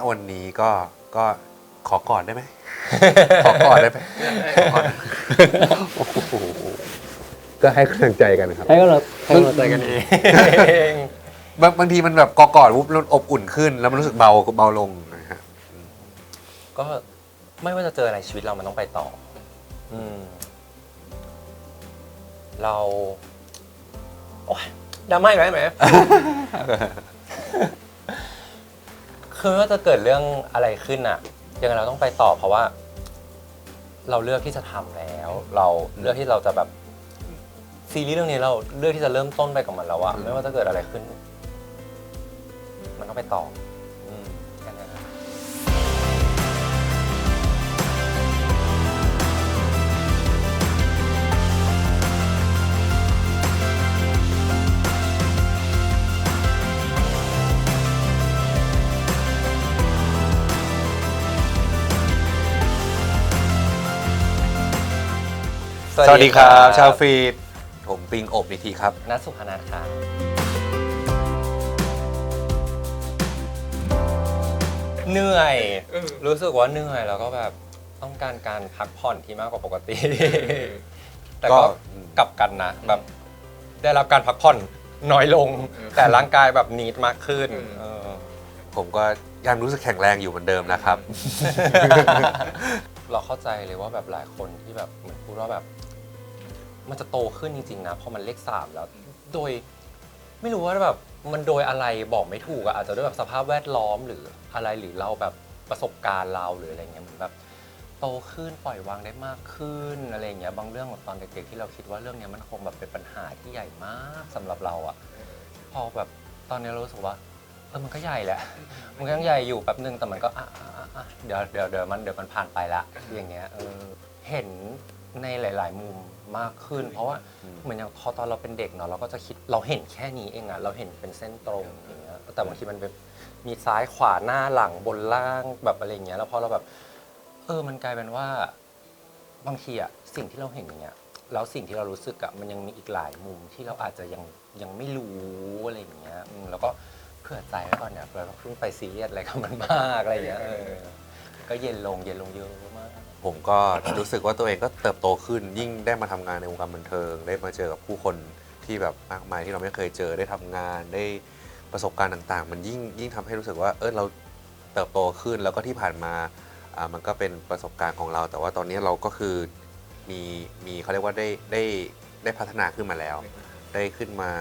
วันนี้ก็ขอกอดได้ไหม ขอกอดได้ไหมขอกอดโอ้โหก็ให้กำลังใจกันครับ ให้กำลังใจกันเอง บางทีมันแบบกอดปุ๊บมันอบอุ่นขึ้น แล้วมันรู้สึกเบาลงนะฮะ ก็ไม่ว่าจะเจออะไรชีวิตเรามันต้องไปต่อเราโอ๊ยดราม่าอีกแล้วไหม คือว่าจะเกิดเรื่องอะไรขึ้นอะยังไงเราต้องไปต่อเพราะว่า เราเลือกที่จะทำแล้ว เราเลือกที่เราจะแบบซีรีส์เรื่องนี้เราเลือกที่จะเริ่มต้นไปกับมันแล้วอะไม่ว่าจะเกิดอะไรขึ้น มันต้องไปต่อแค่นั้นนะสวัสดีครับชาวฟีดผมปิงอบนิทีครับ นัทสุพนัทค่ะเหนื่อยรู้สึกว่าเหนื่อยแล้วก็แบบต้องการพักผ่อนที่มากกว่าปกติ แต่ก็กลับกันนะแบบได้รับการพักผ่อนน้อยลง แต่ร่างกายแบบนีดมากขึ้น ผมก็ยังรู้สึกแข็งแรงอยู่เหมือนเดิมนะครับ เราเข้าใจเลยว่าแบบหลายคนที่แบบเหมือนพูดว่าแบบมันจะโตขึ้นจริงๆนะพอมันเลข3แล้วโดยไม่รู้ว่าแบบมันโดยอะไรบอกไม่ถูกอะอาจจะด้วยแบบสภาพแวดล้อมหรืออะไรหรือเราแบบประสบการณ์เราหรืออะไรเงี้ยเหมือนแบบโตขึ้นปล่อยวางได้มากขึ้นอะไรเงี้ยบางเรื่องแบบตอนเด็กๆที่เราคิดว่าเรื่องนี้มันคงแบบเป็นปัญหาที่ใหญ่มากสำหรับเราอะพอแบบตอนนี้เรารู้สึกว่ามันก็ใหญ่แหละมันก็ยังใหญ่อยู่แป๊บนึงแต่มันก็เดี๋ยวมันผ่านไปละอย่างเงี้ยเห็นในหลายๆมุมมากขึ้นเพราะว่าเหมือนอย่างพอตอนเราเป็นเด็กเนาะเราก็จะคิดเราเห็นแค่นี้เองอะเราเห็นเป็นเส้นตรงอย่างเงี้ยแต่บางทีมันแบบมีซ้ายขวาหน้าหลังบนล่างแบบอะไรอย่างเงี้ยแล้วพอเราแบบมันกลายเป็นว่าบางทีอะสิ่งที่เราเห็นอย่างเงี้ยแล้วสิ่งที่เรารู้สึกอะมันยังมีอีกหลายมุมที่เราอาจจะยังไม่รู้อะไรอย่างเงี้ยแล้วก็เผื่อใจไว้ก่อนเนี่ยเราเพิ่งไปซีเรียสอะไรกับมันมากอะไรอย่างเงี้ยก็เย็นลงเยอะมากผมก็รู้สึกว่าตัวเองก็เติบโตขึ้นยิ่งได้มาทำงานในวงการบันเทิงได้มาเจอกับผู้คนที่แบบมากมายที่เราไม่เคยเจอได้ทำงานได้ประสบการณ์ต่างๆมันยิ่งทำให้รู้สึกว่าเราเติบโตขึ้นแล้วก็ที่ผ่านมามันก็เป็นประสบการณ์ของเราแต่ว่าตอนนี้เราก็คือมีเขาเรียกว่าได้พัฒนาขึ้นมาแล้วได้ขึ้นมา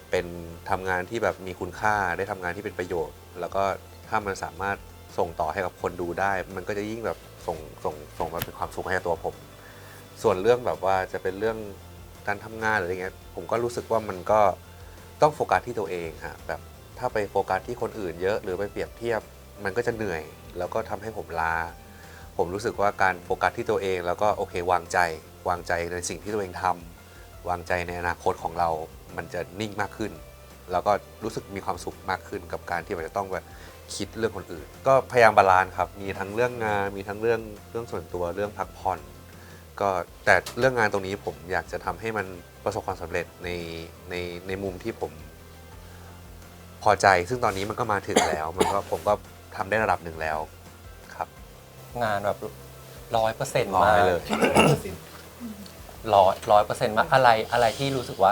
เป็นทำงานที่แบบมีคุณค่าได้ทำงานที่เป็นประโยชน์แล้วก็ถ้ามันสามารถส่งต่อให้กับคนดูได้มันก็จะยิ่งแบบส่งมาเป็นความสุขให้กับตัวผมส่วนเรื่องแบบว่าจะเป็นเรื่องการทำงานหรืออะไรเงี้ยผมก็รู้สึกว่ามันก็ต้องโฟกัสที่ตัวเองฮะแบบถ้าไปโฟกัสที่คนอื่นเยอะหรือไปเปรียบเทียบมันก็จะเหนื่อยแล้วก็ทำให้ผมล้าผมรู้สึกว่าการโฟกัสที่ตัวเองแล้วก็โอเควางใจในสิ่งที่ตัวเองทำวางใจในอนาคตของเรามันจะนิ่งมากขึ้นแล้วก็รู้สึกมีความสุขมากขึ้นกับการที่มันจะต้องแบบคิดเรื่องคนอื่นก็พยายามบาลานซ์ครับมีทั้งเรื่องงานมีทั้งเรื่องส่วนตัวเรื่องพักผ่อนก็แต่เรื่องงานตรงนี้ผมอยากจะทำให้มันประสบความสำเร็จในมุมที่ผมพอใจซึ่งตอนนี้มันก็มาถึงแล้วผมก็ทำได้ระดับหนึ่งแล้วครับงานแบบ100%มากเลย 100%มากอะไรที่รู้สึกว่า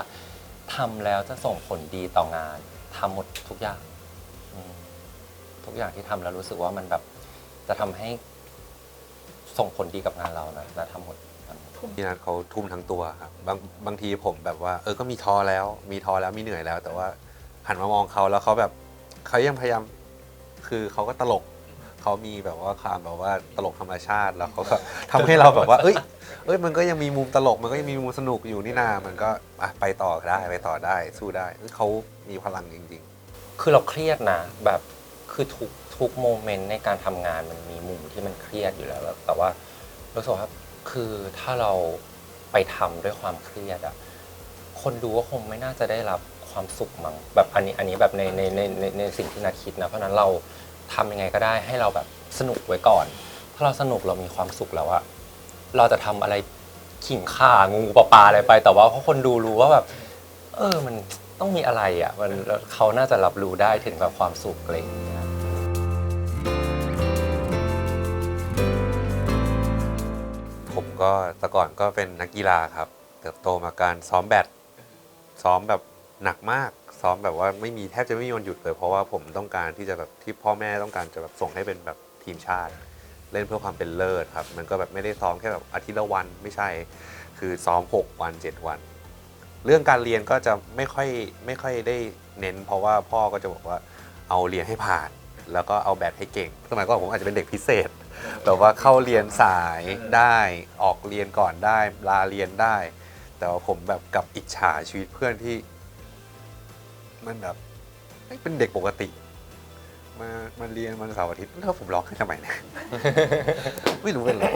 ทำแล้วจะส่งผลดีต่องานทำหมดทุกอย่างทุกอย่างที่ทำแล้วรู้สึกว่ามันแบบจะทำให้ส่งผลดีกับงานเรานะทำหมดพี่นัทเขาทุ่มทั้งตัวครับบางทีผมแบบว่าก็มีท้อแล้วมีเหนื่อยแล้ว แต่ว่าหันมามองเขาแล้วเขาแบบเขายังพยายามคือเขาก็ตลกเขามีแบบว่าความแบบว่าตลกธรรมชาติแล้วเขาก็ทำให้เราแบบว่ามันก็ยังมีมุมตลกมันก็ยังมีมุมสนุกอยู่นี่นามันก็ไปต่อได้สู้ได้เขามีพลังจริงๆคือเราเครียดนะแบบคือทุกโมเมนต์ในการทำงานมันมีมุมที่มันเครียดอยู่แล้วแต่ว่ารู้สึกว่าคือถ้าเราไปทำด้วยความเครียดอะคนดูก็คงไม่น่าจะได้รับความสุขมั้งแบบอันนี้แบบในสิ่งที่นัดคิดนะเพราะนั้นเราทำยังไงก็ได้ให้เราแบบสนุกไว้ก่อนถ้าเราสนุกเรามีความสุขแล้วอะเราจะทำอะไรขิงข่างูปลาอะไรไปแต่ว่าเพราะคนดูรู้ว่าแบบมันต้องมีอะไรอะมันเขาน่าจะรับรู้ได้ถึงแบบความสุขอะไรอย่างเงี้ย ก็แต่ก่อนก็เป็นนักกีฬาครับเติบโตมาการซ้อมแบดซ้อมแบบหนักมากซ้อมแบบว่าไม่มีแทบจะไม่มีวันหยุดเลยเพราะว่าผมต้องการที่จะแบบที่พ่อแม่ต้องการจะแบบส่งให้เป็นแบบทีมชาติ เล่นเพื่อความเป็นเลิศครับมันก็แบบไม่ได้ซ้อมแค่แบบอาทิตย์ละวันไม่ใช่คือซ้อม6 วัน 7 วัน เรื่องการเรียนก็จะไม่ค่อยได้เน้น เพราะว่าพ่อก็จะบอกว่าเอาเรียนให้ผ่าน แล้วก็เอาแบดให้เก่งสมัยก่อนผมอาจจะเป็นเด็กพิเศษแบบว่าเข้าเรียนสายได้ออกเรียนก่อนได้ลาเรียนได้ แต่ว่าผมแบบกับอิจฉาชีวิตเพื่อนที่มันแบบเป็นเด็กปกติมาเรียนวันเสาร์อาทิตย์แล้วผมร้องให้ทำไมเนี่ย ไม่รู้เป็นไร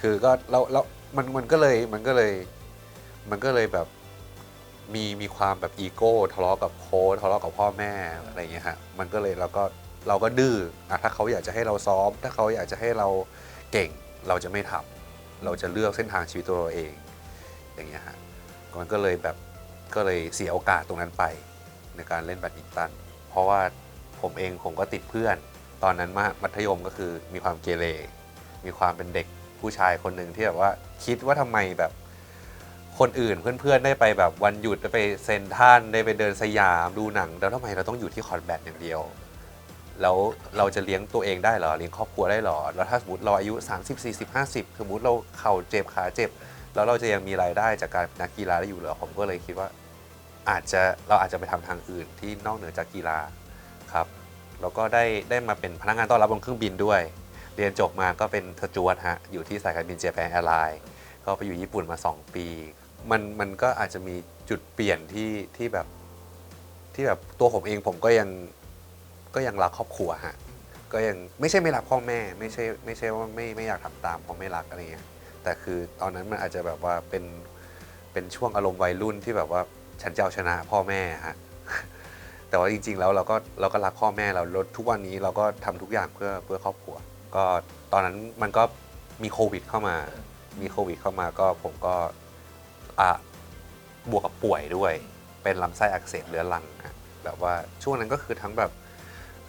คือก็แล้วมันก็เลยแบบมีความแบบอีโก้ทะเลาะกับโค้ชทะเลาะกับพ่อแม่อะไรอย่างเงี้ยฮะมันก็เลยเราก็ดื้อถ้าเขาอยากจะให้เราซ้อมถ้าเขาอยากจะให้เราเก่งเราจะไม่ทำเราจะเลือกเส้นทางชีวิตตัวเราเองอย่างเงี้ยฮะมันก็เลยเสียโอกาสตรงนั้นไปในการเล่นแบดมินตันเพราะว่าผมก็ติดเพื่อนตอนนั้นมัธยมก็คือมีความเกเรมีความเป็นเด็กผู้ชายคนหนึ่งที่แบบว่าคิดว่าทำไมแบบคนอื่นเพื่อนๆได้ไปแบบวันหยุดได้ไปเซ็นทรัลได้ไปเดินสยามดูหนังแล้วทำไมเราต้องอยู่ที่คอร์ตแบดอย่างเดียวแล้วเราจะเลี้ยงตัวเองได้เหรอเลี้ยงครอบครัวได้เหรอแล้วถ้าสมมติเราอายุ30 40 50สมมติเราเข่าเจ็บขาเจ็บแล้วเราจะยังมีรายได้จากการเป็นนักกีฬาได้อยู่เหรอผมก็เลยคิดว่าเราอาจจะไปทำทางอื่นที่นอกเหนือจากกีฬาครับแล้วก็ได้มาเป็นพนักงานต้อนรับบนเครื่องบินด้วยเรียนจบมาก็เป็นสจ๊วตฮะอยู่ที่สายการบินเจแปนแอร์ไลน์ก็ไปอยู่ญี่ปุ่นมา2 ปีมันก็อาจจะมีจุดเปลี่ยนที่แบบตัวผมเองผมก็ยังรักครอบครัวฮะก็ยังไม่ใช่ไม่รักพ่อแม่ไม่ใช่ว่าไม่อยากทำตามเพราะไม่รักอะไรเงี้ยแต่คือตอนนั้นมันอาจจะแบบว่าเป็นช่วงอารมณ์วัยรุ่นที่แบบว่าฉันจะเอาชนะพ่อแม่ฮะ แต่ว่าจริงๆแล้วเราก็รักพ่อแม่เราทุกวันนี้เราก็ทำทุกอย่างเพื่อครอบครัวก็ตอนนั้นมันก็มีโควิดเข้ามาก็ผมก็บวกกับป่วยด้วยเป็นลำไส้อักเสบเรื้อรังฮะแบบว่าช่วงนั้นก็คือทั้งแบบ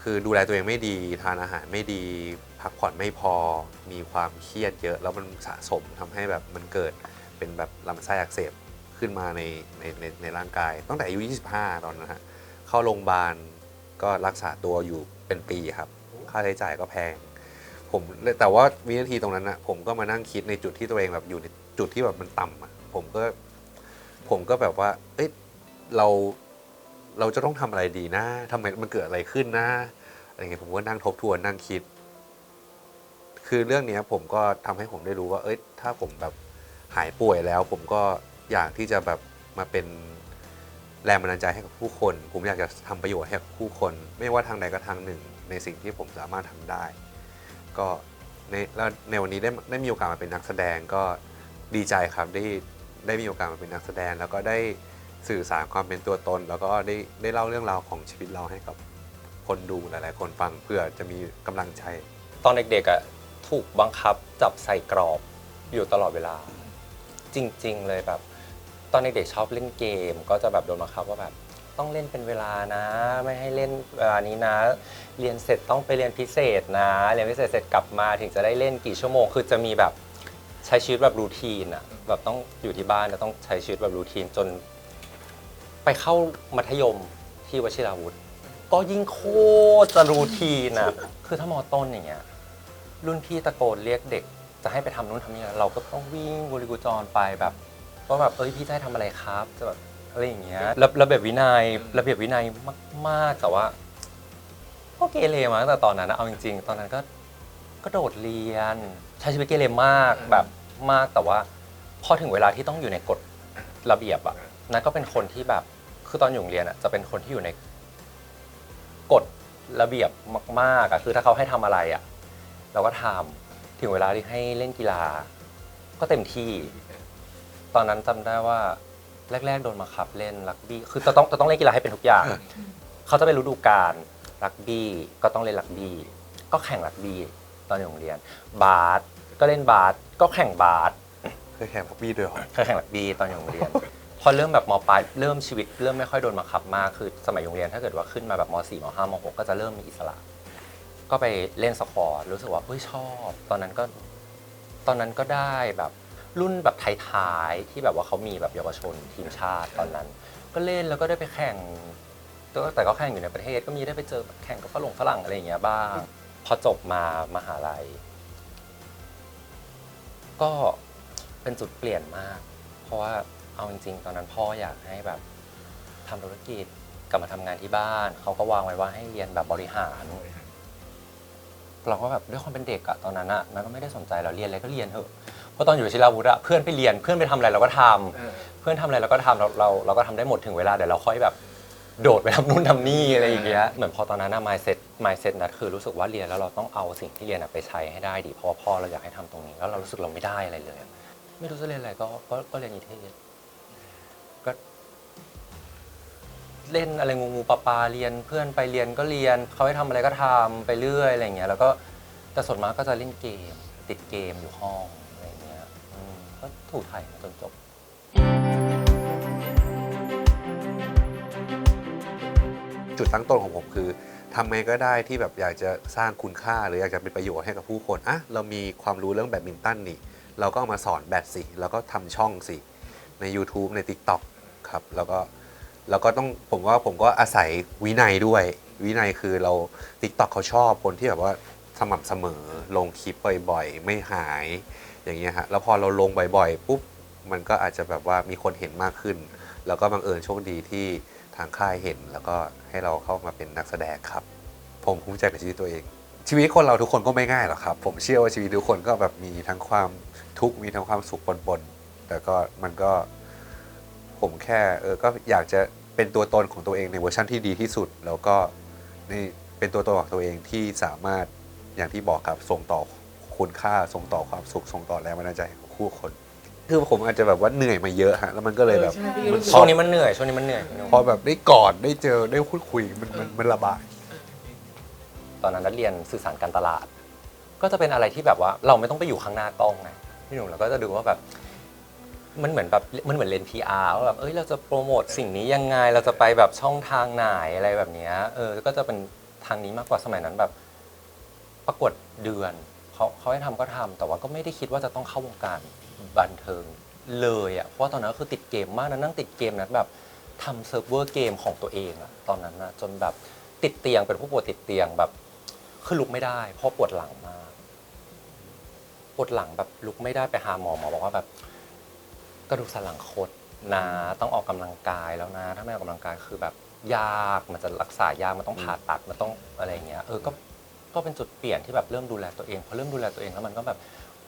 คือดูแลตัวเองไม่ดีทานอาหารไม่ดีพักผ่อนไม่พอมีความเครียดเยอะแล้วมันสะสมทำให้แบบมันเกิดเป็นแบบลำไส้อักเสบขึ้นมาในร่างกายตั้งแต่อายุ25ตอนนั้นฮะเข้าโรงพยาบาลก็รักษาตัวอยู่เป็นปีครับค่าใช้จ่ายก็แพงผมแต่ว่าวินาทีตรงนั้นนะผมก็มานั่งคิดในจุดที่ตัวเองแบบอยู่ในจุดที่แบบมันต่ำอ่ะผมก็แบบว่าเอ้ยเราจะต้องทำอะไรดีนะทำไมมันเกิดอะไรขึ้นนะอะไรเงี้ยผมก็นั่งทบทวนนั่งคิดคือเรื่องนี้ผมก็ทำให้ผมได้รู้ว่าเอ้ยถ้าผมแบบหายป่วยแล้วผมก็อยากที่จะแบบมาเป็นแรงบันดาลใจให้กับผู้คนผมอยากจะทำประโยชน์ให้กับผู้คนไม่ว่าทางใดก็ทางหนึ่งในสิ่งที่ผมสามารถทำได้ก็ในวันนี้ได้มีโอกาสมาเป็นนักแสดงก็ดีใจครับได้มีโอกาสมาเป็นนักแสดงแล้วก็ได้สื่อสารความเป็นตัวตนแล้วก็ได้เล่าเรื่องราวของชีวิตเราให้กับคนดูหลายๆคนฟังเพื่อจะมีกำลังใจตอนเด็กๆอ่ะถูกบังคับจับใส่กรอบอยู่ตลอดเวลาจริงๆเลยแบบตอนเด็กๆชอบเล่นเกมก็จะแบบโดนบังคับว่าแบบต้องเล่นเป็นเวลานะไม่ให้เล่นเวลานี้นะเรียนเสร็จต้องไปเรียนพิเศษนะเรียนพิเศษเสร็จกลับมาถึงจะได้เล่นกี่ชั่วโมงคือจะมีแบบใช้ชีวิตแบบรูทีนอ่ะแบบต้องอยู่ที่บ้านแล้วต้องใช้ชีวิตแบบรูทีนจนไปเข้ามัธยมที่วชิราวุธก็ยิ่งโคตรจะรูทีนอ่ะคือถ้ามอต้นอย่างเงี้ยรุ่นพี่ตะโกนเรียกเด็กจะให้ไปทำนู่นทำนี่เราก็ต้องวิ่งกุลีกุจรไปแบบว่าแบบพี่จะให้ทำอะไรครับจะแบบอะไรอย่างเงี้ยระเบียบวินัยมากๆแต่ว่าก็เกเรมาตั้งแต่ตอนนั้นนะเอาจริงๆตอนนั้นก็โดดเรียนใช้ชีวิตเกเรมากแบบมากแต่ว่าพอถึงเวลาที่ต้องอยู่ในกฎระเบียบอ่ะนั้นก็เป็นคนที่แบบคือตอนอยู่โรงเรียนอ่ะจะเป็นคนที่อยู่ในกฎระเบียบมากๆอ่ะคือถ้าเขาให้ทำอะไรอ่ะเราก็ทำถึงเวลาที่ให้เล่นกีฬาก็เต็มที่ตอนนั้นจำได้ว่าแรกๆโดนบังคับเล่นรักบี้คือจะต้องเล่นกีฬาให้เป็นทุกอย่างเขาจะเป็นฤดูกาลรักบี้ก็ต้องเล่นรักบี้ก็แข่งรักบี้ตอนอยู่โรงเรียนบาสก็เล่นบาสก็แข่งบาสเคยแข่งรักบี้ด้วยเหรอเคยแข่งรักบี้ตอนอยู่โรงเรียนพอเริ่มแบบม.ปลายเริ่มชีวิตเริ่มไม่ค่อยโดนบังคับมากคือสมัยโรงเรียนถ้าเกิดว่าขึ้นมาแบบม.4 ม.5 ม.6 ก็จะเริ่มมีอิสระก็ไปเล่นสควอตรู้สึกว่าชอบตอนนั้นก็ ตอนนั้นก็ได้แบบรุ่นแบบท้ายๆที่แบบว่าเขามีแบบเยาวชนทีมชาติตอนนั้น ก็เล่นแล้วก็ได้ไปแข่งแต่ก็แข่งอยู่ในประเทศก็มีได้ไปเจอแบบแข่งกับฝรั่งอะไรอย่างเงี้ยบ้างพอจบมามหาลัยก็เป็นจุดเปลี่ยนมาก เพราะว่าเอาจริงๆตอนนั้นพ่ออยากให้แบบทำธุรกิจกลับมาทำงานที่บ้านเขาก็วางไว้ว่าให้เรียนแบบบริหารเราก็แบบด้วยความเป็นเด็กอะตอนนั้นอะมันก็ไม่ได้สนใจเราเรียนอะไรก็เรียนเถอะเพราะตอนอยู่ชิลาวุธอะเพื่อนไปเรียนเพื่อนไปทำอะไรเราก็ทำเพื่อนทำอะไรเราก็ทำเราก็ทำได้หมดถึงเวลาเดี๋ยวเราค่อยแบบโดดไปทำนู่นทำนี่อะไรอย่างเงี้ยเหมือนพอตอนนั้นนะ mindset นั้นคือรู้สึกว่าเรียนแล้วเราต้องเอาสิ่งที่เรียนไปใช้ให้ได้ดีเพราะว่าพ่อเราอยากให้ทำตรงนี้แล้วเรารู้สึกเราไม่ได้อะไรเลยไม่รู้จะเรียนอะไรก็เรียนนิเทศก็เล่นอะไรงูปลาเรียนเพื่อนไปเรียนก็เรียนเขาให้ทำอะไรก็ทำไปเรื่อยอะไรอย่างเงี้ยแล้วก็แต่ส่วนมากก็จะเล่นเกมติดเกมอยู่ห้องอะไรอย่างเงี้ยก็ถูกไถ่มาจนจบ จุดตั้งต้นของผมคือทำไงก็ได้ที่แบบอยากจะสร้างคุณค่าหรืออยากจะเป็นประโยชน์ให้กับผู้คนอ่ะเรามีความรู้เรื่องแบดมินตันนี่เราก็เอามาสอนแบดสิแล้วก็ทำช่องสิใน YouTube ใน TikTok ครับแล้วก็ต้องผมก็อาศัยวินัยด้วยวินัยคือเรา TikTok เขาชอบคนที่แบบว่าสม่ำเสมอลงคลิปบ่อยๆไม่หายอย่างเงี้ยฮะแล้วพอเราลงบ่อยๆปุ๊บมันก็อาจจะแบบว่ามีคนเห็นมากขึ้นแล้วก็บังเอิญโชคดีที่ทางค่ายเห็นแล้วก็ให้เราเข้ามาเป็นนักแสดงครับผมภูมิใจกับชีวิตตัวเองชีวิตคนเราทุกคนก็ไม่ง่ายหรอกครับผมเชื่อว่าชีวิตทุกคนก็แบบมีทั้งความทุกข์มีทั้งความสุขปนๆแต่ก็มันก็ผมแค่ก็อยากจะเป็นตัวตนของตัวเองในเวอร์ชันที่ดีที่สุดแล้วก็นี่เป็นตัวตนของตัวเองที่สามารถอย่างที่บอกครับส่งต่อคุณค่าส่งต่อความสุขส่งต่อแรงบันดาลใจให้กับคู่คนคือผมอาจจะแบบว่าเหนื่อยมาเยอะฮะแล้วมันก็เลยแบบ ช่วงนี้มันเหนื่อยพอแบบได้กอดได้เจอได้พูดคุยมันระบายตอนนั้นนัดเรียนสื่อสารการตลาด ก็จะเป็นอะไรที่แบบว่าเราไม่ต้องไปอยู่ข้างหน้ากล้องไงพี่หนุ่มเราก็จะดูว่าแบบมันเหมือนเรียน PR ว่าแบบเราจะโปรโมทสิ่งนี้ยังไงเราจะไปแบบช่องทางไหนอะไรแบบเนี้ยก็จะเป็นทางนี้มากกว่าสมัยนั้นแบบประกวดเดือนเขาให้ทำก็ทำแต่ว่าก็ไม่ได้คิดว่าจะต้องเข้าวงการบันเทิงเลยอ่ะเพราะตอนนั้นก็คือติดเกมมากนะนั่งติดเกมนะแบบทำเซิร์ฟเวอร์เกมของตัวเองอะตอนนั้นนะจนแบบติดเตียงเป็นผู้ป่วยติดเตียงแบบคือลุกไม่ได้เพราะปวดหลังมากปวดหลังแบบลุกไม่ได้ไปหาหมอบอกว่าแบบกระดูกสันหลังคดนะต้องออกกำลังกายแล้วนะถ้าไม่ออกกำลังกายคือแบบยากมันจะรักษายากมันต้องผ่าตัดมันต้องอะไรเงี้ยก็เป็นจุดเปลี่ยนที่แบบเริ่มดูแลตัวเองพอเริ่มดูแลตัวเองแล้วมันก็แบบ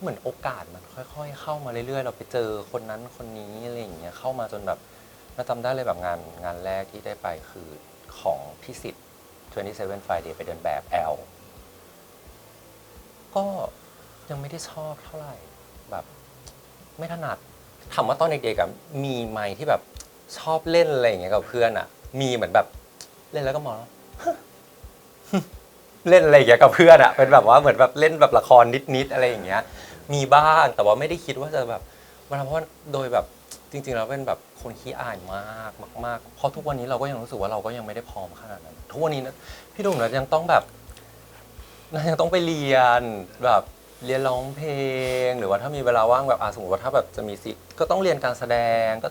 เหมือนโอกาสมันค่อยๆเข้ามาเรื่อยๆเราไปเจอคนนั้นคนนี้อะไรอย่างเงี้ยเข้ามาจนแบบน่าจำได้เลยแบบงานแรกที่ได้ไปคือของพิสิทธิ์27 Friday ไปเดินแบบแอลก็ยังไม่ได้ชอบเท่าไหร่แบบไม่ถนัดถามว่าตอนเด็กๆมีไหมที่แบบชอบเล่นอะไรอย่างเงี้ยกับเพื่อนมีเหมือนแบบเล่นแล้วก็มอง เล่นอะไรอย่างเงี้ยกับเพื่อนเป็นแบบว่าเหมือนแบบเล่นแบบละครนิดๆอะไรอย่างเงี้ยมีบ้างแต่ว่าไม่ได้คิดว่าจะแบบเพราะโดยแบบจริงๆเราเป็นแบบคนขี้อายมากมากๆเพราะทุกวันนี้เราก็ยังรู้สึกว่าเราก็ยังไม่ได้พร้อมขนาดนั้นทุกวันนี้นะพี่ดุ่มนะยังต้องแบบยังต้องไปเรียนแบบเรียนร้องเพลงหรือว่าถ้ามีเวลาว่างแบบสมมติว่าถ้าแบบจะมีสิก็ต้องเรียนการแสดงก็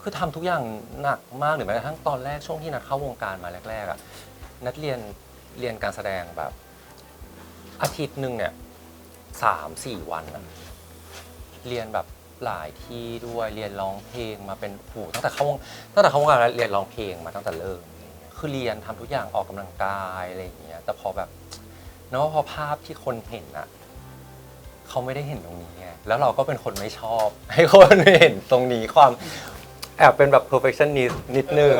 คือทำทุกอย่างหนักมากหรือแม้กระทั่งตอนแรกช่วงที่นัดเข้าวงการมาแรกๆนัดเรียนการแสดงแบบอาทิตย์หนึ่งเนี่ย3-4 วันเรียนแบบหลายที่ด้วยเรียนร้องเพลงมาเป็นตั้งแต่เข้าวงการแล้วเรียนร้องเพลงมาตั้งแต่เริ่มคือเรียนทำทุกอย่างออกกำลังกายอะไรอย่างเงี้ยแต่พอแบบนึกว่าพอภาพที่คนเห็นเขาไม่ได้เห็นตรงนี้ไงแล้วเราก็เป็นคนไม่ชอบให้คนเห็นตรงนี้ความแอบเป็นแบบ perfectionist นิดนึง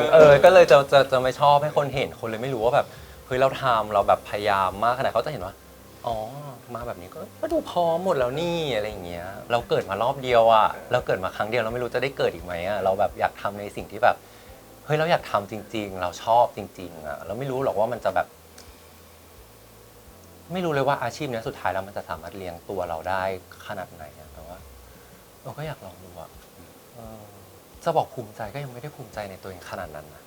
ก็เลยจะไม่ชอบให้คนเห็นคนเลยไม่รู้ว่าแบบเฮ้ยเราทำเราแบบพยายามมากขนาดเขาจะเห็นว่าอ๋อมาแบบนี้ก็ดูพร้อมหมดแล้วนี่อะไรอย่างเงี้ยเราเกิดมารอบเดียวเราเกิดมาครั้งเดียวเราไม่รู้จะได้เกิดอีกไหมเราแบบอยากทำในสิ่งที่แบบเฮ้ยเราอยากทำจริงๆเราชอบจริงๆเราไม่รู้หรอกว่ามันจะแบบไม่รู้เลยว่าอาชีพนี้สุดท้ายแล้วมันจะสามารถเลี้ยงตัวเราได้ขนาดไหนแต่ว่าเราก็อยากลองดูจะบอกภูมิใจก็ยังไม่ได้ภูมิใจในตัวเองขนาดนั้นนะ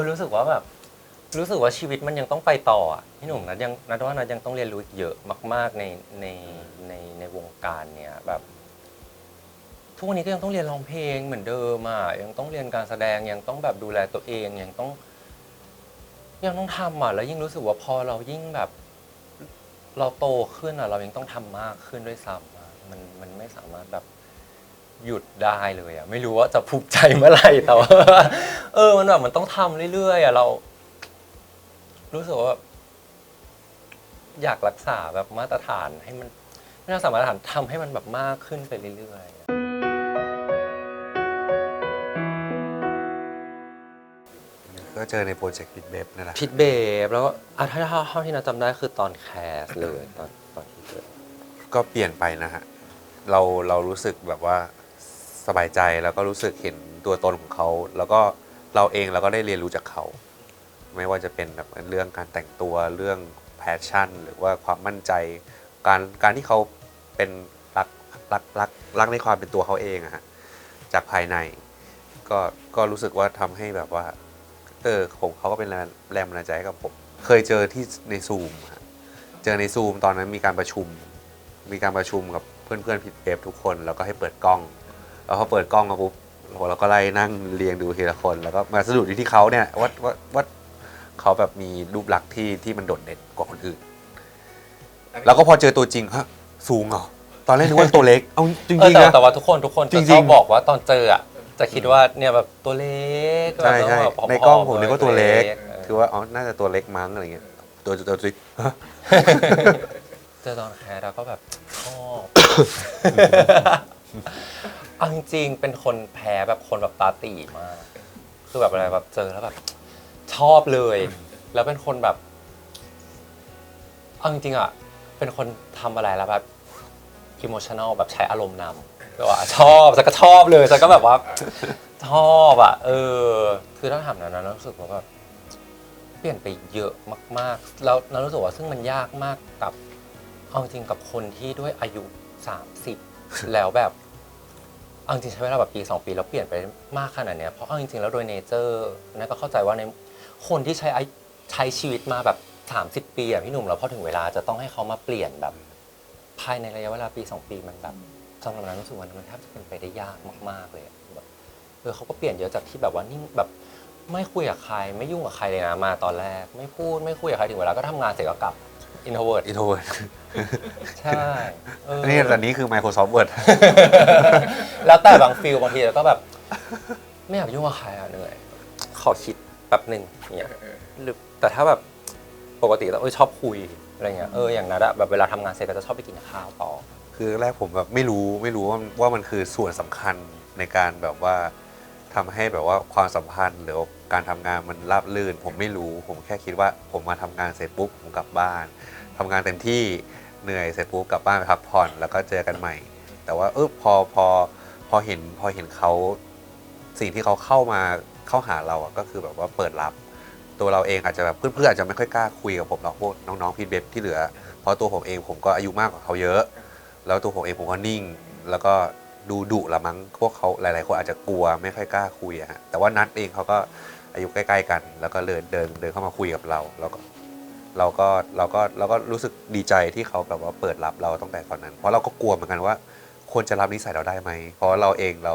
รู้สึกว่าแบบ รู้สึกว่าชีวิตมันยังต้องไปต่ออ่ะพี่หนุ่มนัดว่านัดยังต้องเรียนรู้อีกเยอะมากๆในในวงการเนี้ยแบบทุกวันนี้ก็ยังต้องเรียนร้องเพลงเหมือนเดิมอ่ะยังต้องเรียนการแสดงยังต้องแบบดูแลตัวเองยังต้องทำอ่ะแล้วยิ่งรู้สึกว่าพอเรายิ่งแบบเราโตขึ้นอ่ะเรายังต้องทำมากขึ้นด้วยซ้ำอะมันไม่สามารถแบบหยุดได้เลยอ่ะไม่รู้ว่าจะภูมิใจเมื่อไหร่แต่ว่ามันแบบมันต้องทำเรื่อยๆอ่ะเรา รู้สึกว่าอยากรักษาแบบมาตรฐานให้มันไม่รักษามาตรฐานทำให้มันแบบมากขึ้นไปเรื่อยก็เจอในโปรเจกต์พิทเบฟนั่นแหละ ๆพิดเบฟแล้วก็ถ้าเท่าที่นาจำได้คือตอนแคสเลยตอนที่เกิด ก็เปลี่ยนไปนะฮะเรารู้สึกแบบว่าสบายใจแล้วก็รู้สึกเห็นตัวตนของเขา แล้วก็เราเองเราก็ได้เรียนรู้จากเขา ไม่ว่าจะเป็นแบบเรื่องการแต่งตัวเรื่องแพชชั่น หรือว่าความมั่นใจการที่เขาเป็นรักในความเป็นตัวเขาเองอะฮะจากภายในก็รู้สึกว่าทำให้แบบว่าเขาก็เป็นแรงบันดาลใจให้กับผมเคยเจอที่ในซูมเจอในซูมตอนนั้นมีการประชุมกับเพื่อนๆพิทเบฟทุกคนแล้วก็ให้เปิดกล้องแล้วพอเปิดกล้องมาปุ๊บเราก็ไล่นั่งเรียงดูทีละคนแล้วก็มาสะดุดอยู่ที่เขาเนี่ยว่าเขาแบบมีรูปลักษณ์ที่มันโดดเด่นกว่าคนอื่นแล้วก็พอเจอตัวจริงฮะสูงเหรอตอนแรกนึกว่าตัวเล็กเอาจริงๆนะ แต่ว่าทุกคนจริ จะช ง อบ ๆ บอกว่าตอนเจออ่ะจะคิดว่าเนี่ยแบบตัวเล็ก ใช่ แบบผอมๆ ในกล้องผมนึกว่าตัวเล็ก ออ คือว่าอ๋อน่าจะตัวเล็กมั้งอะไรเงี้ยตัวจริงฮะ เจอตอนแคสแล้วก็แบบชอบ เอาจริงๆเป็นคนแพ้แบบคนแบบตาตีมาก คือแบบอะไรแบบเจอแล้วแบบชอบเลย แล้วเป็นคนแบบเอาจริงๆอ่ะเป็นคนทำอะไรแล้วแบบอิโมชัน a ลแบบใช้อารมณ์นำก็ว่าชอบฉันก็ชอบเลยฉันก็แบบว่าชอบอ่ะคือถ้าถามนั้นรู้สึกว่าแบบเปลี่ยนไปเยอะมากๆแล้วเรารู้สึกว่าซึ่งมันยากมากกับเอาจริงกับคนที่ด้วยอายุ30แล้วแบบเอาจริงใช้เวลาแบบปี2 ปีแล้วเปลี่ยนไปมากขนาดเนี้ยเพราะเอาจริงๆแล้วโดยเนเจอร์นั่นก็เข้าใจว่าในคนที่ใช้ชีวิตมาแบบ30 ปีอ่ะพี่หนุ่มแล้วพอถึงเวลาจะต้องให้เขามาเปลี่ยนแบบภายในระยะเวลาปี2 ปีมันแบบสำหรับนั้นรู้สึกว่ามันแทบจะเป็นไปได้ยากมากๆเลยแบบเขาก็เปลี่ยนเยอะจากที่แบบว่านิ่งแบบไม่คุยกับใครไม่ยุ่งกับใครเลยนะมาตอนแรกไม่พูดไม่คุยกับใครถึงเวลาก็ทำงานเสร็จก็กลับ introvert ใช่นี่ตอนนี้คือ Microsoft Word แล้วแต่บางฟิลบางทีเราก็แบบไม่อยากยุ่งกับใครอ่ะเหนื่อยขอคิดแป๊บหนึ่งเนี่ยหรือแต่ถ้าแบบปกติแล้วชอบคุยอะไรเงี้ยอย่างนั้นอะแบบเวลาทำงานเสร็จก็จะชอบไปกินข้าวต่อ คือแรกผมแบบไม่รู้ว่ามันคือส่วนสำคัญในการแบบว่าทำให้แบบว่าความสัมพันธ์หรือการทำงานมันราบรื่นผมไม่รู้ผมแค่คิดว่าผมมาทำงานเสร็จปุ๊บผมกลับบ้านทำงานเต็มที่เหนื่อยเสร็จปุ๊บกลับบ้านไปพักผ่อนแล้วก็เจอกันใหม่ แต่ว่าพอเห็นเขาสิ่งที่เขาเข้าหาเราอะก็คือแบบว่าเปิดรับตัวเราเองอาจจะแบบเพื่อนๆอาจจะไม่ค่อยกล้าคุยกับผมหรอกพวกน้องๆพีทเบฟที่เหลือเพราะตัวผมเองผมก็อายุมากกว่าเขาเยอะแล้วตัวผมเองผมก็นิ่งแล้วก็ดูดุละมั้งพวกเขาหลายๆคนอาจจะกลัวไม่ค่อยกล้าคุยอะฮะแต่ว่านัดเองเขาก็อายุใกล้ๆกันแล้วก็เดินเข้ามาคุยกับเราแล้วก็เราก็รู้สึกดีใจที่เขาแบบว่าเปิดรับเราตั้งแต่ตอนนั้นเพราะเราก็กลัวเหมือนกันว่าคนจะรับนิสัยเราได้ไหมเพราะเราเองเรา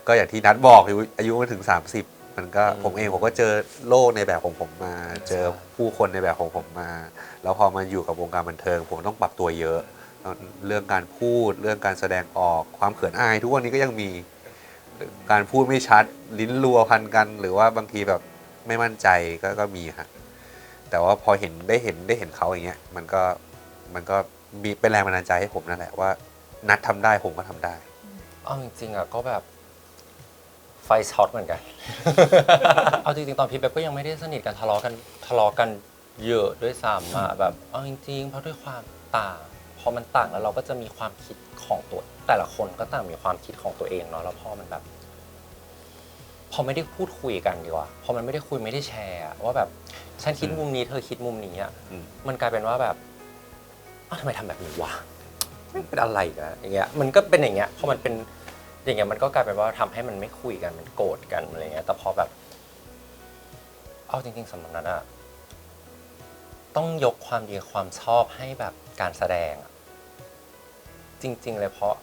ก็อย่างที่นัดบอกอายุมาถึง30มันก็ผมก็เจอโลกในแบบของผมมาเจอผู้คนในแบบของผมมาแล้วพอมาอยู่กับวงการบันเทิงผมต้องปรับตัวเยอะเรื่องการพูดเรื่องการแสดงออกความเขินอายทุกวันนี้ก็ยังมีการพูดไม่ชัดลิ้นรัวพันกันหรือว่าบางทีแบบไม่มั่นใจก็มีฮะแต่ว่าพอได้เห็นเขาอย่างเงี้ยมันก็มีเป็นแรงบันดาลใจให้ผมนั่นแหละว่านัดทำได้ผมก็ทำได้เอาจริงๆอะก็แบบไฟช็อตเหมือนกัน เอาจริงๆตอนพีทเบฟก็ยังไม่ได้สนิทกันทะเลาะกันเยอะด้วยซ้ำอะแบบเอาจริงๆเพราะด้วยความต่างพอมันต่างแล้วเราก็จะมีความคิดของตัวแต่ละคนก็ต่างมีความคิดของตัวเองเนาะแล้วพอมันแบบพอไม่ได้พูดคุยกันดีกว่าพอมันไม่ได้คุยไม่ได้แชร์ว่าแบบฉันคิดมุมนี้เธอคิดมุมนี้อะมันกลายเป็นว่าแบบทำไมทำแบบนี้วะไม่เป็นอะไรนะอย่างเงี้ยมันก็เป็นอย่างเงี้ยพอมันเป็นอย่างเงี้ยมันก็กลายเป็นว่าทำให้มันไม่คุยกันมันโกรธกันอะไรเงี้ยแต่พอแบบ เอาจริงๆสำหรับนัทอะต้องยกความดีความชอบให้แบบการแสดงอะจริงๆเลยเพราะ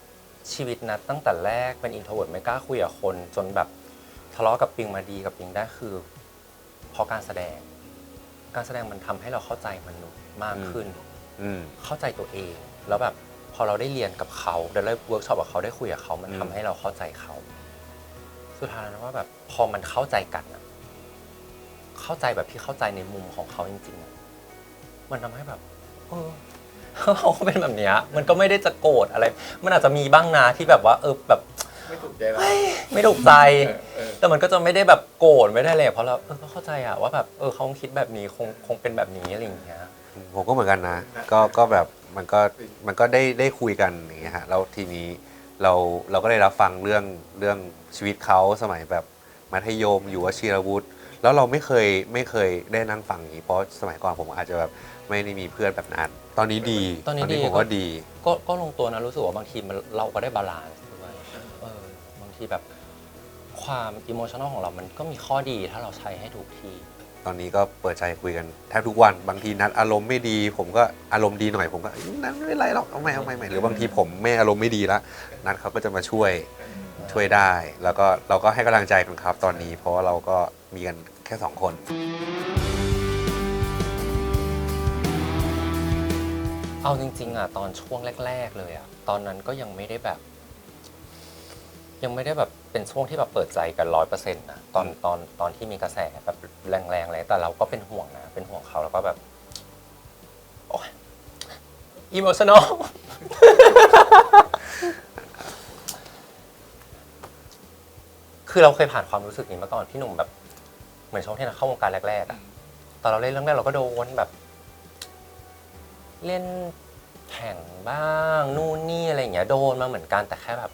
ชีวิตนัทตั้งแต่แรกเป็นอินโทรเวิร์ตไม่กล้าคุยกับคนจนแบบทะเลาะกับปิงมาดีกับปิงได้คือเพราะการแสดงมันทำให้เราเข้าใจมนุษย์มากขึ้น เข้าใจตัวเองแล้วแบบพอเราได้เรียนกับเขาได้เวิร์กช็อปกับเขาได้คุยกับเขามันทำให้เราเข้าใจเขาสุดท้ายแล้วว่าแบบพอมันเข้าใจกันอะเข้าใจแบบที่เข้าใจในมุมของเขาจริงๆมันทำให้แบบเขาเป็นแบบเนี้ยมันก็ไม่ได้จะโกรธอะไรมันอาจจะมีบ้างนะที่แบบว่าแบบไม่ถูกใจเราไม่ถูกใจแต่มันก็จะไม่ได้แบบโกรธไม่ได้เลยเพราะเราก็เข้าใจอะว่าแบบเขาคิดแบบนี้คงเป็นแบบนี้อะไรอย่างเงี้ยผมก็เหมือนกันนะก็แบบมันก็ได้คุยกันอย่างเงี้ยฮะแล้วทีนี้เราก็ได้รับฟังเรื่องชีวิตเขาสมัยแบบมัธยมอยู่วชิรวุฒิแล้วเราไม่เคยได้นั่งฟังอย่างนี้เพราะสมัยก่อนผมอาจจะแบบไม่ได้มีเพื่อนแบบนั้นตอนนี้ดีตอนนี้ผมว่าดีก็ลงตัวนะรู้สึกว่าบางทีเราก็ได้บาลานซ์ด้วยบางทีแบบความอิโมชันนอลของเรามันก็มีข้อดีถ้าเราใช้ให้ถูกที่ตอนนี้ก็เปิดใจคุยกันแทบทุกวันบางทีนัดอารมณ์ไม่ดีผมก็อารมณ์ดีหน่อยผมก็นัดไม่เป็นไรหรอกเอาใหม่หรือบางทีผมไม่อารมณ์ไม่ดีละนัดเขาก็จะมาช่วยได้แล้วก็เราก็ให้กำลังใจกันครับตอนนี้เพราะว่าเราก็มีกันแค่2 คนเอาจริงๆอ่ะตอนช่วงแรกๆเลยอ่ะตอนนั้นก็ยังไม่ได้แบบเป็นช่วงที่แบบเปิดใจกัน100%นะตอนที่มีกระแสแบบแรงๆเลยแต่เราก็เป็นห่วงนะเป็นห่วงเขาแล้วก็แบบโอ้ยอิโมชันอล คือเราเคยผ่านความรู้สึกนี้มาก่อนพี่หนุ่มแบบเหมือนช่วงที่เราเข้าวงการแรกๆอ่ะตอนเราเล่นเรื่องแรกเราก็โดนแบบเล่นแข่งบ้างนู่นนี่อะไรอย่างเงี้ยโดนมาเหมือนกันแต่แค่แบบ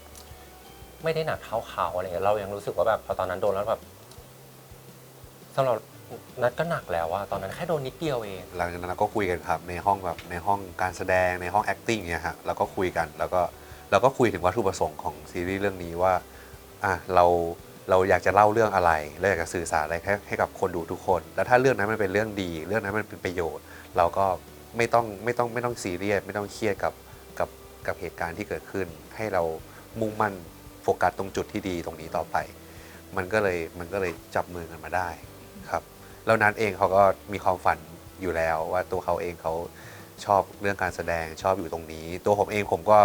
ไม่ได้หนักเท่าเขาอะไรเงี้ยเรายังรู้สึกว่าแบบพอตอนนั้นโดนแล้วแบบสำหรับนัดก็หนักแล้วว่าตอนนั้นแค่โดนนิดเดียวเองหลังจากนั้นเราก็คุยกันครับในห้องแบบในห้องการแสดงในห้อง acting เนี่ยฮะเราก็คุยกันแล้วก็เราก็คุยถึงวัตถุประสงค์ของซีรีส์เรื่องนี้ว่าเราอยากจะเล่าเรื่องอะไรเราอยากจะสื่อสารอะไรให้กับคนดูทุกคนแล้วถ้าเรื่องนั้นมันเป็นเรื่องดีเรื่องนั้นมันเป็นประโยชน์เราก็ไม่ต้องซีเรียสไม่ต้องเครียดกับเหตุการณ์ที่เกิดขึ้นให้เรามุ่งมั่นโฟกัสตรงจุดที่ดีตรงนี้ต่อไปมันก็เลยจับมือกันมาได้ครับแล้วนัทเองเขาก็มีความฝันอยู่แล้วว่าตัวเขาเองเขาชอบเรื่องการแสดงชอบอยู่ตรงนี้ตัวผมเองผมก็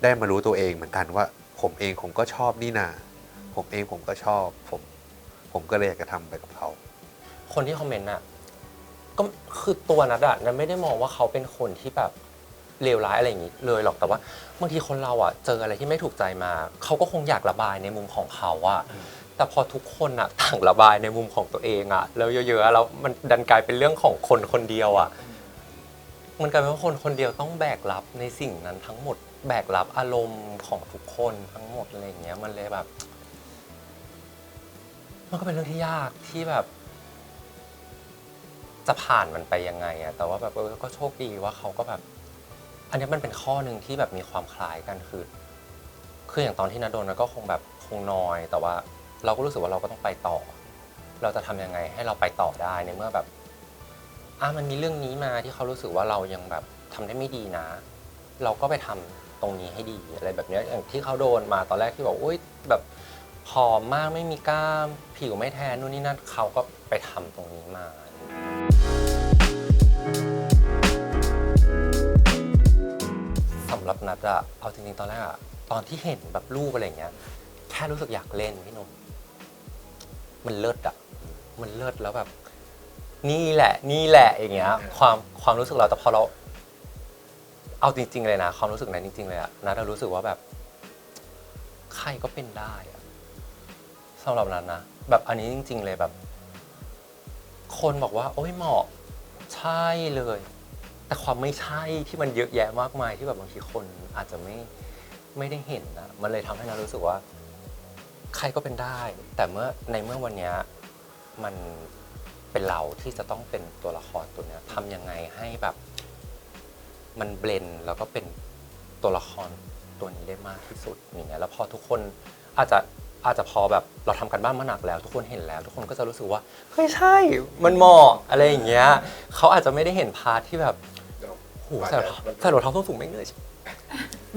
ได้มารู้ตัวเองเหมือนกันว่าผมเองผมก็ชอบนี่นาผมเองผมก็ชอบผมก็เลยอยากจะทำไปกับเขาคนที่คอมเมนต์น่ะก็คือตัวนัดอะนัทไม่ได้มองว่าเขาเป็นคนที่แบบเลวร้ายอะไรอย่างนี้เลยหรอกแต่ว่าบางทีคนเราอะเจออะไรที่ไม่ถูกใจมาเขาก็คงอยากระบายในมุมของเขาอะแต่พอทุกคนอะต่างระบายในมุมของตัวเองอะแล้วเยอะๆแล้วมันดันกลายเป็นเรื่องของคนคนเดียวอะมันกลายเป็นว่าคนคนเดียวต้องแบกรับในสิ่งนั้นทั้งหมดแบกรับอารมณ์ของทุกคนทั้งหมดอะไรอย่างเงี้ยมันเลยแบบมันก็เป็นเรื่องที่ยากที่แบบจะผ่านมันไปยังไงอะแต่ว่าแบบก็โชคดีว่าเขาก็แบบอันนี้มันเป็นข้อหนึ่งที่แบบมีความคล้ายกันคืออย่างตอนที่ณโดนก็คงนอยแต่ว่าเราก็รู้สึกว่าเราก็ต้องไปต่อเราจะทำยังไงให้เราไปต่อได้ในเมื่อแบบมันมีเรื่องนี้มาที่เขารู้สึกว่าเรายังแบบทำได้ไม่ดีนะเราก็ไปทำตรงนี้ให้ดีอะไรแบบนี้อย่างที่เขาโดนมาตอนแรกที่บอกโอ๊ยแบบผอมมากไม่มีกล้ามผิวไม่แทนนู่นนี่นั่นเขาก็ไปทำตรงนี้มาสำหรับนัดอะเอาจริงๆตอนแรกอะตอนที่เห็นแบบรูปอะไรเงี้ยแค่รู้สึกอยากเล่นพี่หนุ่มมันเลิศอะมันเลิศแล้วแบบนี่แหละอย่างเงี้ยความรู้สึกเราแต่พอเราเอาจริงๆเลยนะความรู้สึกนั้นจริงๆเลยอะนัดรู้สึกว่าแบบใครก็เป็นได้อะสำหรับนั้นนะแบบอันนี้จริงๆเลยแบบคนบอกว่าโอ้ยเหมาะใช่เลยแต่ความไม่ใช่ที่มันเยอะแยะมากมายที่แบบบางทีคนอาจจะไม่ได้เห็นนะมันเลยทำให้นัดรู้สึกว่าใครก็เป็นได้แต่ในเมื่อวันนี้มันเป็นเราที่จะต้องเป็นตัวละครตัวนี้ทำยังไงให้แบบมันเบลนแล้วก็เป็นตัวละครตัวนี้ได้มากที่สุดอย่างเงี้ยแล้วพอทุกคนอาจจะ อาจจะพอแบบเราทำกันบ้านมาหนักแล้วทุกคนเห็นแล้ว ทุกคนก็จะรู้สึกว่าเฮ้ยใช่มันเหมาะอะไรอย่างเงี้ยเขาอาจจะไม่ได้เห็นพาร์ทที่แบบโหใส่รองเท้าส้นสูงไม่เหนื่อย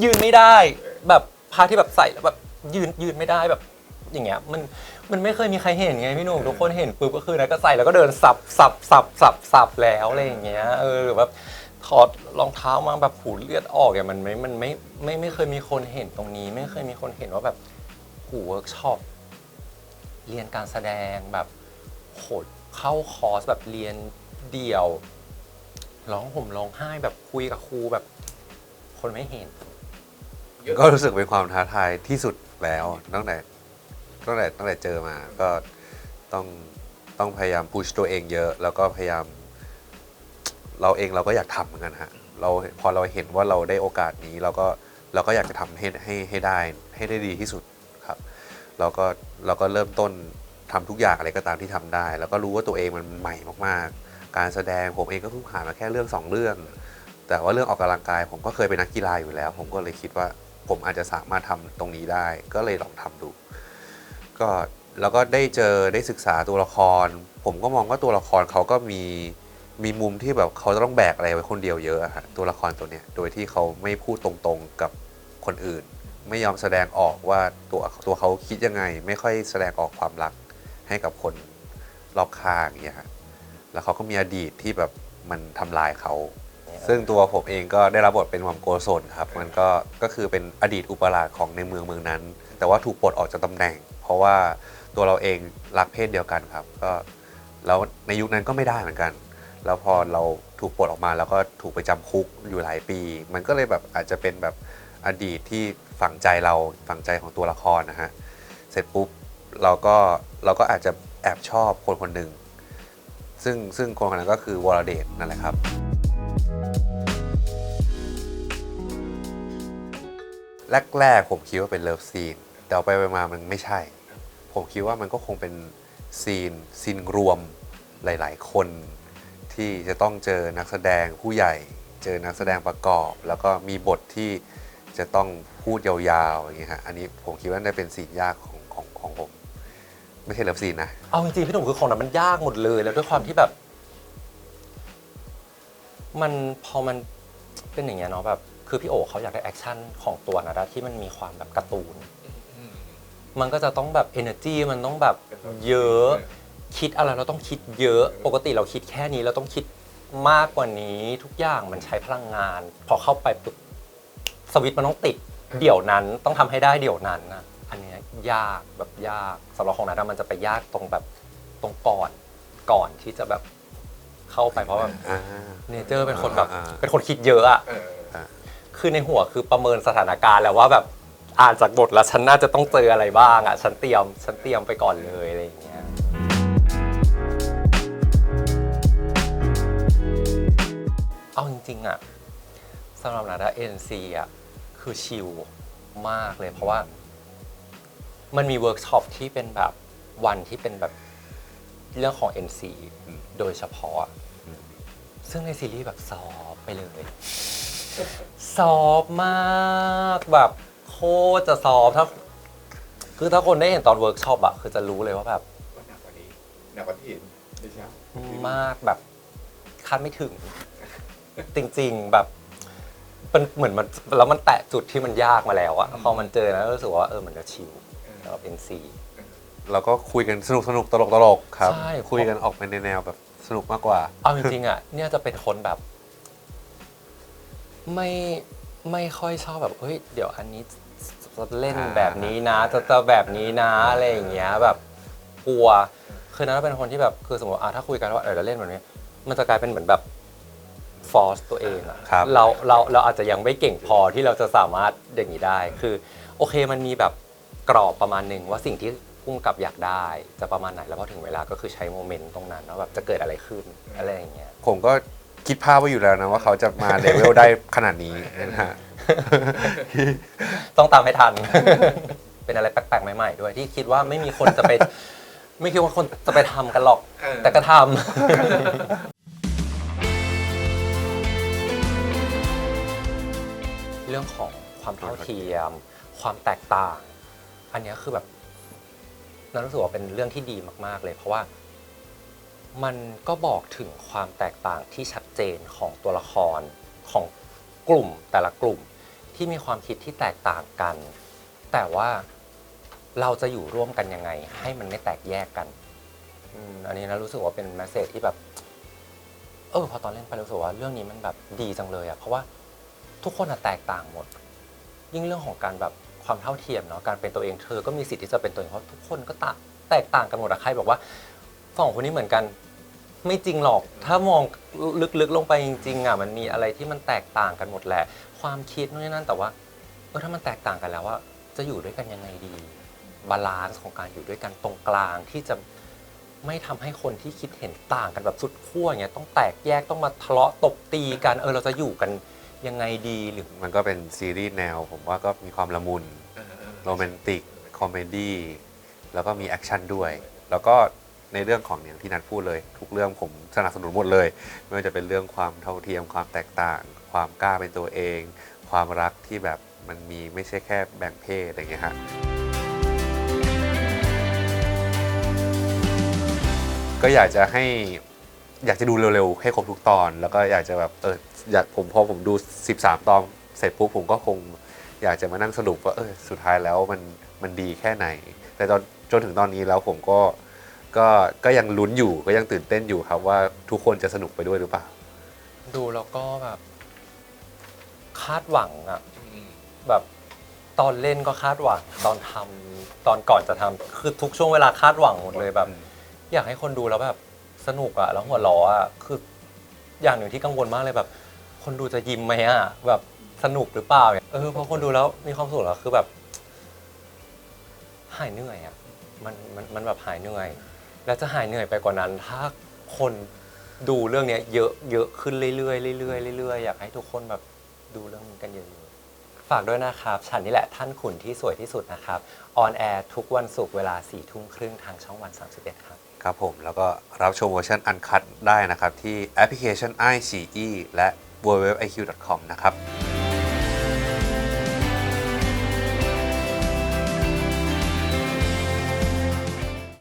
ยืนไม่ได้แบบพาร์ทที่แบบใส่แล้วแบบยืนไม่ได้แบบอย่างเงี้ยมันไม่เคยมีใครเห็นไงพี่หนุ่มทุกคนเห็นปุ๊บก็คือนะก็ใส่แล้วก็เดินสับแล้วอะไรอย่างเงี้ยหรือแบบถอดรองเท้ามาแบบหูเลือดออกอย่างมันไม่เคยมีคนเห็นตรงนี้ไม่เคยมีคนเห็นว่าแบบหูเวิร์กช็อปเรียนการแสดงแบบโหดเข้าคอร์สแบบเรียนเดี่ยวร้องห่มร้องไห้แบบคุยกับครูแบบคนไม่เห็น ก็รู้สึกเป็นความท้าทายที่สุดแล้วตั้งแต่เจอมาก็ต้องพยายามพุชตัวเองเยอะ แล้วก็พยายามเราก็อยากทำเหมือนกันฮะพอเราเห็นว่าเราได้โอกาสนี้เราก็อยากจะทำให้ได้ดีที่สุดครับเราก็เริ่มต้นทำทุกอย่างอะไรก็ตามที่ทำได้ แล้วก็รู้ว่าตัวเองมันใหม่มากๆการแสดงผมเองก็เพิ่งผ่านมาแค่เรื่อง2 เรื่องแต่ว่าเรื่องออกกำลังกายผมก็เคยเป็นนักกีฬาอยู่แล้วผมก็เลยคิดว่าผมอาจจะสามารถทำตรงนี้ได้ก็เลยลองทำดูก็แล้วก็ได้ศึกษาตัวละครผมก็มองว่าตัวละครเขาก็มีมุมที่แบบเขาจะต้องแบกอะไรไว้คนเดียวเยอะฮะตัวละครตัวเนี้ยโดยที่เขาไม่พูดตรงๆกับคนอื่นไม่ยอมแสดงออกว่าตัวเขาคิดยังไงไม่ค่อยแสดงออกความรักให้กับคนรอบข้างอย่างเงี้ยฮะแล้วเขาก็มีอดีตที่แบบมันทำลายเขาซึ่งตัวผมเองก็ได้รับบทเป็นหม่อมโกศลครับมันก็คือเป็นอดีตอุปราชของในเมืองนั้นแต่ว่าถูกปลดออกจากตำแหน่งเพราะว่าตัวเราเองรักเพศเดียวกันครับก็แล้วในยุคนั้นก็ไม่ได้เหมือนกันแล้วพอเราถูกปลดออกมาแล้วก็ถูกไปจำคุกอยู่หลายปีมันก็เลยแบบอาจจะเป็นแบบอดีตที่ฝังใจของตัวละครนะฮะเสร็จปุ๊บเราก็อาจจะแอบชอบคนหนึ่งซึ่งคนคนนั้นก็คือวรเดชนั่นแหละครับแรกๆผมคิดว่าเป็นเลิฟซีนแต่เอาไปมามันไม่ใช่ผมคิดว่ามันก็คงเป็นซีนรวมหลายๆคนที่จะต้องเจอนักแสดงผู้ใหญ่เจอนักแสดงประกอบแล้วก็มีบทที่จะต้องพูดยาวๆอย่างเงี้ยฮะอันนี้ผมคิดว่าได้เป็นซีนยากของผมไม่ใช่เลิฟซีนนะเอาจริงๆพี่หนุ่มคือของนั้นมันยากหมดเลยแล้วด้วยความที่แบบมันพอมันเป็นอย่างเงี้ยเนาะแบบคือพี่โอเขาอยากได้แอคชั่นของตัวนะที่มันมีความแบบการ์ตูนมันก็จะต้องแบบ energy มันต้องแบบเยอะคิดอะไรเราต้องคิดเยอะปกติเราคิดแค่นี้เราต้องคิดมากกว่านี้ทุกอย่างมันใช้พลังงานพอเข้าไปปุ๊บสวิตช์มันต้องติดเดี๋ยวนั้นต้องทำให้ได้เดี๋ยวนั้นนะอันนี้ยากแบบยากสำหรับของนั้นมันจะไปยากตรงแบบตรงก่อนที่จะแบบเข้าไปเพราะแบบเนเจอร์เป็นคนแบบเป็นคนคิดเยอะอะคือในหัวคือประเมินสถานการณ์แล้วว่าแบบอ่านจากบทแล้วฉันน่าจะต้องเจออะไรบ้างอ่ะฉันเตรียมไปก่อนเลยอะไรอย่างเงี้ยเอาจริงๆอ่ะสำหรับนาดา NC อ่ะคือชิลมากเลยเพราะว่ามันมีเวิร์กช็อปที่เป็นแบบวันที่เป็นแบบเรื่องของ NC โดยเฉพาะซึ่งในซีรีส์แบบซอฟไปเลยซอฟมากแบบโคตรจะซอฟถ้าคนได้เห็นตอนเวิร์กช็อปอะคือจะรู้เลยว่าแบบหนักกว่านี้หนักกว่าที่เห็นใช่ไหมมากแบบคาดไม่ถึงจริงๆแบบมันเหมือนมันแล้วมันแตะจุดที่มันยากมาแล้วอะพอมันเจอนะรู้สึกว่ามันจะชิลสำหรับ NC เราก็คุยกันสนุกตลกครับคุยกันออกไปในแนวแบบสนุกมากกว่าเอาจริงๆอะเนี่ยจะเป็นคนแบบไม่ค่อยชอบแบบเฮ้ยเดี๋ยวอันนี้จะเล่นแบบนี้นะจะแบบนี้นะอะไรอย่างเงี้ยแบบกลัวคือนั้นเป็นคนที่แบบคือสมมติถ้าคุยกันว่าเราเล่นแบบนี้มันจะกลายเป็นเหมือนแบบฟอร์สตัวเองอะเราอาจจะยังไม่เก่งพอที่เราจะสามารถอย่างนี้ได้คือโอเคมันมีแบบกรอบประมาณหนึ่งว่าสิ่งที่พุ่งกับอยากได้จะประมาณไหนแล้วพอถึงเวลาก็คือใช้โมเมนต์ตรงนั้นว่าแบบจะเกิดอะไรขึ้นอะไรอย่างเงี้ยผมก็คิดภาพไว้อยู่แล้วนะว่าเขาจะมาเลเวลได้ขนาดนี้นะฮะต้องตามให้ทัน เป็นอะไรแปลกๆใหม่ๆด้วยที่คิดว่าไม่มีคนจะไป ไม่คิดว่าคนจะไปทำกันหรอกแต่ก็ทำ เรื่องของความเท่าเทียมความแตกต่างอันนี้คือแบบ นั้นรู้สึกว่าเป็นเรื่องที่ดีมากๆเลย เพราะว่ามันก็บอกถึงความแตกต่างที่ชัดเจนของตัวละครของกลุ่มแต่ละกลุ่มที่มีความคิดที่แตกต่างกัน แต่ว่าเราจะอยู่ร่วมกันยังไงให้มันไม่แตกแยกกันอันนี้นะรู้สึกว่าเป็นแมสเสจที่แบบพอตอนเล่นไปรู้สึกว่าเรื่องนี้มันแบบดีจังเลยเพราะว่าทุกคนแตกต่างหมดยิ่งเรื่องของการแบบความเท่าเทียมเนาะการเป็นตัวเองเธอก็มีสิทธิ์ที่จะเป็นตัวเองเพราะทุกคนก็แตกต่างกันหมดใครบอกว่าสองคนนี้เหมือนกันไม่จริงหรอกถ้ามองลึกๆลงไปจริงๆมันมีอะไรที่มันแตกต่างกันหมดแหละความคิดนู่นนี่นั่นแต่ว่าถ้ามันแตกต่างกันแล้วว่าจะอยู่ด้วยกันยังไงดีบาลานซ์ของการอยู่ด้วยกันตรงกลางที่จะไม่ทำให้คนที่คิดเห็นต่างกันแบบสุดขั้วอย่างเงี้ยต้องแตกแยกต้องมาทะเลาะตบตีกันเราจะอยู่กันยังไงดีหรือมันก็เป็นซีรีส์แนวผมว่าก็มีความละมุนโรแมนติกคอมเมดี้แล้วก็มีแอคชั่นด้วยแล้วก็ในเรื่องของอย่างที่นัทพูดเลยทุกเรื่องผมสนับสนุนหมดเลยไม่ว่าจะเป็นเรื่องความเท่าเทียมความแตกต่างความกล้าเป็นตัวเองความรักที่แบบมันมีไม่ใช่แค่แบ่งเพศอะไรอย่างเงี้ยฮะก็อยากจะดูเร็วๆให้ครบทุกตอนแล้วก็อยากจะแบบอยากพอผมดู13 ตอนเสร็จปุ๊บผมก็คงอยากจะมานั่งสรุปว่าสุดท้ายแล้วมันดีแค่ไหนแต่จนถึงตอนนี้แล้วผมก็ยังลุ้นอยู่ก็ยังตื่นเต้นอยู่ครับว่าทุกคนจะสนุกไปด้วยหรือเปล่าดูแล้วก็แบบคาดหวังแบบตอนเล่นก็คาดหวังตอนทำตอนก่อนจะทำคือทุกช่วงเวลาคาดหวังหมดเลยแบบอยากให้คนดูแล้วแบบสนุกแล้วหัวเราะคืออย่างหนึ่งที่กังวลมากเลยแบบคนดูจะยิ้มไหมแบบสนุกหรือเปล่าเพราะคนดูแล้วมีความสุขแล้วคือแบบหายเหนื่อยมันแบบหายเหนื่อยและจะหายเหนื่อยไปกว่านั้นถ้าคนดูเรื่องนี้เยอะขึ้นเรื่อยๆเรื่อยๆเรื่อยๆอยากให้ทุกคนแบบดูเรื่องนี้กันเยอะๆฝากด้วยนะครับฉันนี่แหละท่านขุนที่สวยที่สุดนะครับออนแอร์ทุกวันศุกร์เวลา 22:30 ทางช่องวัน 31 ครับครับผมแล้วก็รับชมเวอร์ชันอันคัทได้นะครับที่แอปพลิเคชัน iQIYI และ www.iq.com นะครับ